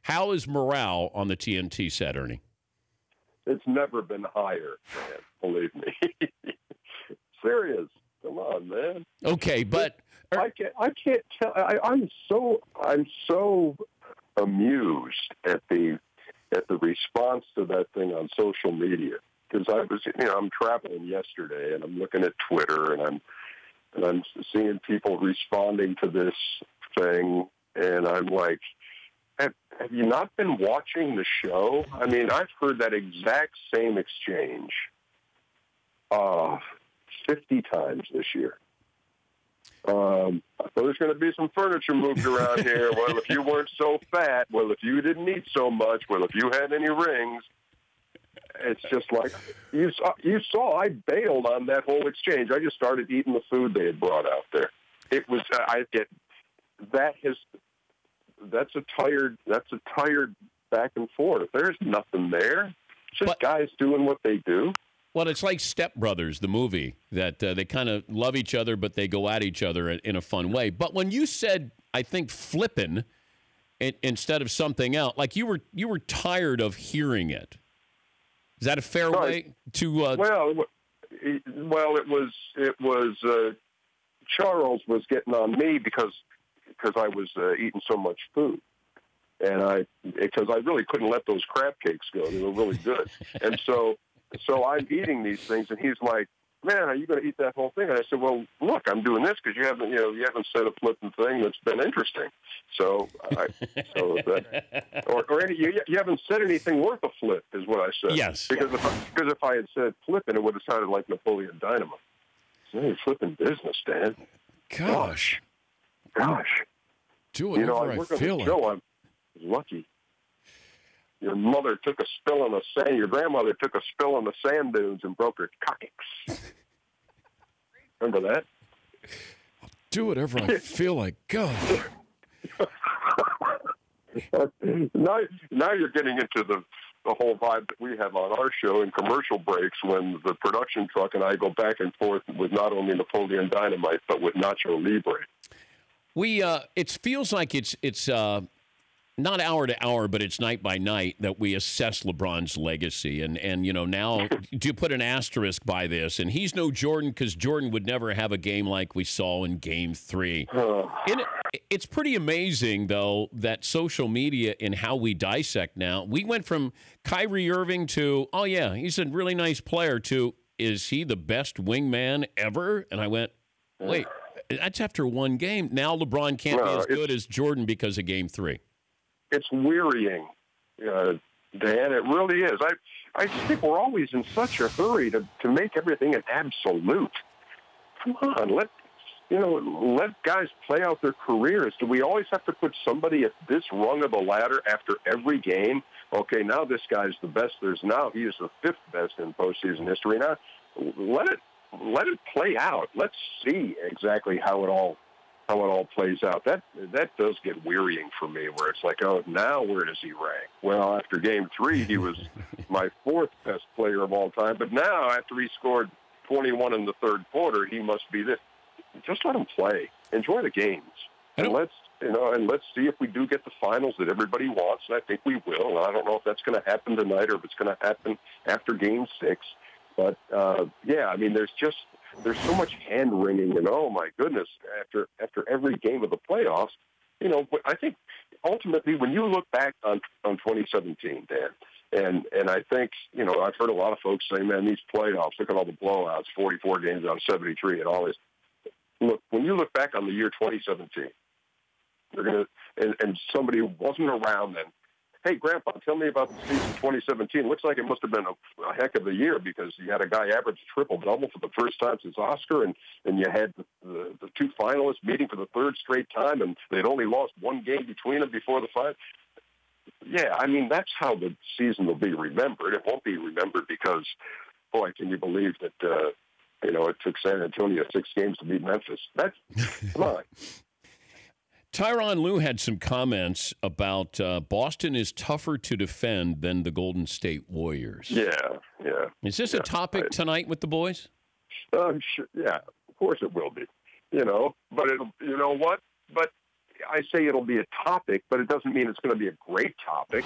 How is morale on the TNT set, Ernie? It's never been higher, man. Believe me. Serious. Come on, man. Okay, but I can't tell. I'm so amused at the response to that thing on social media, because I'm traveling yesterday and I'm looking at Twitter and I'm seeing people responding to this thing, and I'm like, have you not been watching the show? I mean, I've heard that exact same exchange 50 times this year. I thought there's going to be some furniture moved around here. Well, if you weren't so fat. Well, if you didn't eat so much. Well, if you had any rings. It's just like you saw. I bailed on that whole exchange. I just started eating the food they had brought out there. It was that's a tired back and forth. There's nothing there. It's just guys doing what they do. Well, it's like Step Brothers, the movie, that they kind of love each other, but they go at each other in a fun way. But when you said, I think, flippin' instead of something else, like you were tired of hearing it. Is that a fair way to? Well, it was Charles was getting on me because I was eating so much food, and because I really couldn't let those crab cakes go. They were really good, and so I'm eating these things, and he's like, "Man, are you going to eat that whole thing?" And I said, "Well, look, I'm doing this because you haven't said a flipping thing that's been interesting. You haven't said anything worth a flip, is what I said. Yes. Because if I had said flipping, it would have sounded like Napoleon Dynamite. It's flipping business, Dan. Gosh. Do whatever I feel like. I'm lucky. Your mother took a spill in the sand. Your grandmother took a spill in the sand dunes and broke her coccyx. Remember that? Do whatever I feel like. God. Now you're getting into the whole vibe that we have on our show in commercial breaks when the production truck and I go back and forth with not only Napoleon Dynamite but with Nacho Libre. It feels like it's not hour to hour, but it's night by night that we assess LeBron's legacy. And now do you put an asterisk by this? And he's no Jordan because Jordan would never have a game like we saw in Game 3. It's pretty amazing, though, that social media and how we dissect now. We went from Kyrie Irving to, oh, yeah, he's a really nice player, to, is he the best wingman ever? And I went, wait, that's after one game. Now LeBron can't be as good as Jordan because of Game 3. It's wearying, Dan. It really is. I think we're always in such a hurry to make everything an absolute. Come on, let guys play out their careers. Do we always have to put somebody at this rung of the ladder after every game? Okay, now this guy's the best. He is the fifth best in postseason history. Now, let it play out. Let's see exactly how it all plays out. That does get wearying for me, where it's like, oh, now where does he rank? Well, after Game 3, he was my fourth best player of all time. But now, after he scored 21 in the third quarter, he must be this. Just let him play. Enjoy the games. And let's see if we do get the finals that everybody wants. And I think we will. And I don't know if that's going to happen tonight or if it's going to happen after Game 6. But, there's so much hand-wringing, and oh, my goodness, after every game of the playoffs, I think ultimately when you look back on 2017, Dan, and I think, I've heard a lot of folks say, man, these playoffs, look at all the blowouts, 44 games out of 73 and all this. Look, when you look back on the year 2017, they're going to, and somebody who wasn't around then, hey, Grandpa, tell me about the season 2017. Looks like it must have been a heck of a year because you had a guy average triple-double for the first time since Oscar, and you had the two finalists meeting for the third straight time, and they'd only lost one game between them before the final. Yeah, that's how the season will be remembered. It won't be remembered because, boy, can you believe that, it took San Antonio 6 games to beat Memphis. Come on. Tyronn Lue had some comments about Boston is tougher to defend than the Golden State Warriors. Yeah. Is this a topic tonight with the boys? Sure, yeah, of course it will be. But you know what? But I say it'll be a topic, but it doesn't mean it's going to be a great topic.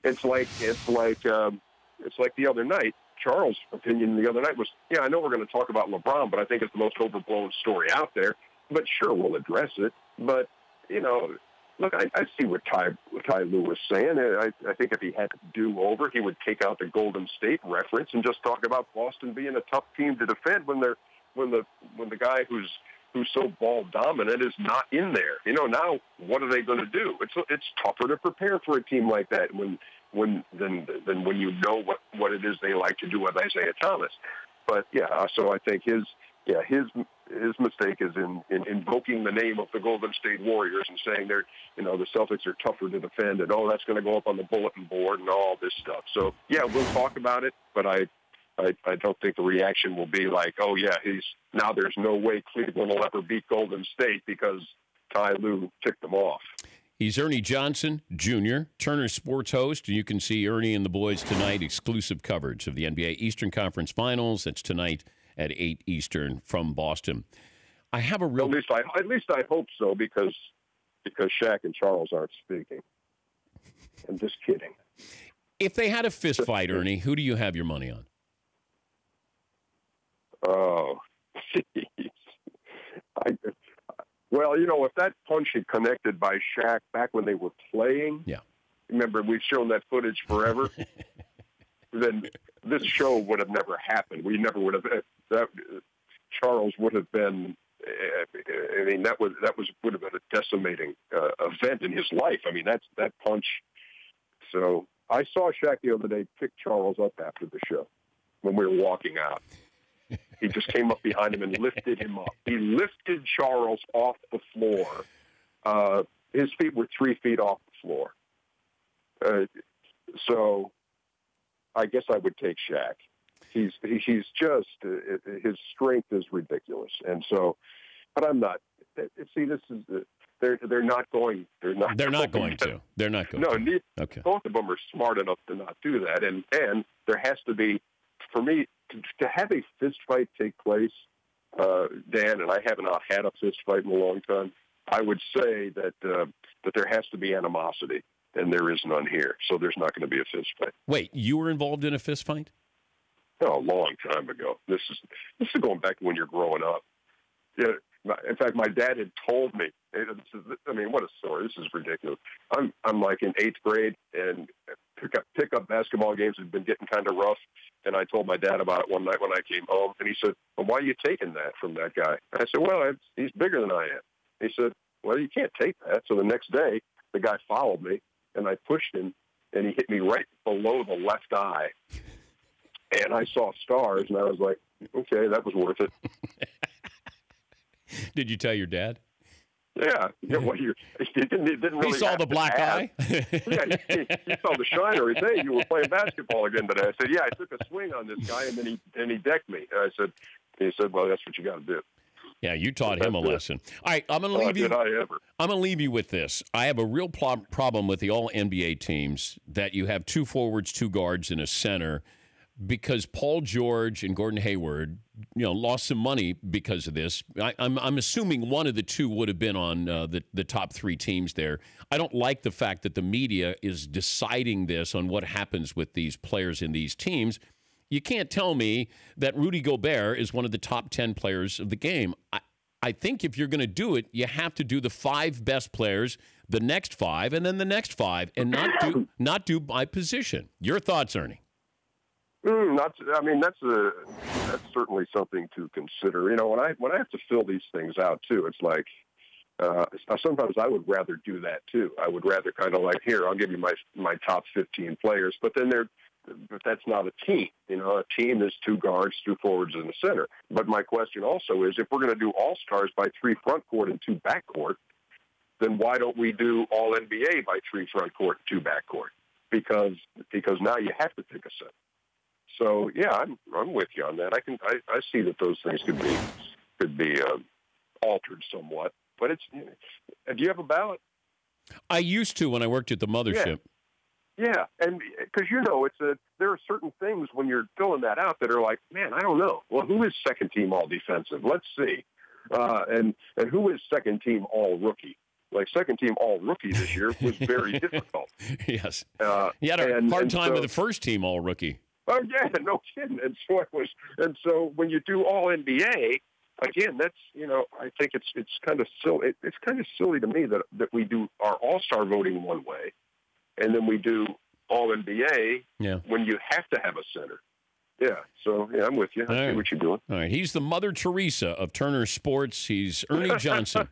It's like the other night. Charles' opinion the other night was, I know we're going to talk about LeBron, but I think it's the most overblown story out there. But sure, we'll address it. But, look, I see what Ty Lue was saying. I think if he had to do over, he would take out the Golden State reference and just talk about Boston being a tough team to defend when the guy who's so ball dominant is not in there. Now what are they going to do? It's tougher to prepare for a team like that than when you know what it is they like to do with Isaiah Thomas. But so I think his mistake is in invoking the name of the Golden State Warriors and saying the Celtics are tougher to defend, and that's going to go up on the bulletin board and all this stuff. So we'll talk about it, but I don't think the reaction will be like, now there's no way Cleveland will ever beat Golden State because Ty Lue ticked them off. He's Ernie Johnson, Jr., Turner Sports host. You can see Ernie and the boys tonight, exclusive coverage of the NBA Eastern Conference Finals. That's tonight at 8 Eastern from Boston. I have a real... At least I hope so, because Shaq and Charles aren't speaking. I'm just kidding. If they had a fist fight, Ernie, who do you have your money on? Oh, jeez. Well, if that punch had connected by Shaq back when they were playing, remember, we've shown that footage forever, then this show would have never happened. We never would have, Charles would have been, that would have been a decimating event in his life. That punch. So I saw Shaq the other day pick Charles up after the show when we were walking out. He just came up behind him and lifted him up. He lifted Charles off the floor. His feet were 3 feet off the floor. So I guess I would take Shaq. He's just, his strength is ridiculous. And so, but I'm not. See, this is, they're not going to. Okay. Both of them are smart enough to not do that. And there has to be, for me, to have a fist fight take place, Dan, and I have not had a fist fight in a long time, I would say that there has to be animosity, and there is none here. So there's not going to be a fist fight. Wait, you were involved in a fist fight? Oh, a long time ago. This is going back to when you're growing up. Yeah. In fact, my dad had told me. What a story! This is ridiculous. I'm like in 8th grade, and pickup basketball games had been getting kind of rough. And I told my dad about it one night when I came home, and he said, "Well, why are you taking that from that guy?" I said, "Well, he's bigger than I am." He said, "Well, you can't take that." So the next day, the guy followed me, and I pushed him, and he hit me right below the left eye, and I saw stars, and I was like, "Okay, that was worth it." Did you tell your dad? Yeah. Well, he didn't really. He saw the black eye. Yeah, he saw the shiner. He said, "Hey, you were playing basketball again today." I said, "Yeah, I took a swing on this guy, and then he decked me." And he said, "Well, that's what you got to do." Yeah, you taught him a lesson. All right, I'm going to leave you. Did I ever? I'm going to leave you with this. I have a real problem with the all NBA teams that you have 2 forwards, 2 guards, and a center, because Paul George and Gordon Hayward, lost some money because of this. I'm assuming one of the 2 would have been on the top 3 teams there. I don't like the fact that the media is deciding this on what happens with these players in these teams. You can't tell me that Rudy Gobert is one of the top 10 players of the game. I think if you're going to do it, you have to do the 5 best players, the next 5, and then the next 5, and not do by position. Your thoughts, Ernie? That's certainly something to consider. When I have to fill these things out too, it's like sometimes I would rather do that too. I would rather kind of like, here, I'll give you my top 15 players, but that's not a team. A team is 2 guards, 2 forwards, and a center. But my question also is, if we're going to do all stars by 3 front court and 2 back court, then why don't we do all NBA by 3 front court and 2 back court? Because now you have to pick a center. So yeah, I'm with you on that. I see that those things could be altered somewhat. But do you have a ballot? I used to when I worked at the mothership. Yeah, and because there are certain things when you're filling that out that are like, man, I don't know. Well, who is second team all defensive? Let's see, and who is second team all rookie? like second team all rookie this year was very difficult. Yes. You had a hard time with the first team all rookie. Oh yeah, no kidding. And so when you do all NBA, again, that's, I think it's kind of silly. It's kind of silly to me that we do our all-star voting one way, and then we do all NBA when you have to have a center. Yeah, so I'm with you. I see what you're doing. All right, he's the Mother Teresa of Turner Sports. He's Ernie Johnson,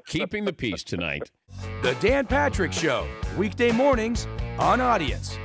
keeping the peace tonight. The Dan Patrick Show, weekday mornings on Audience.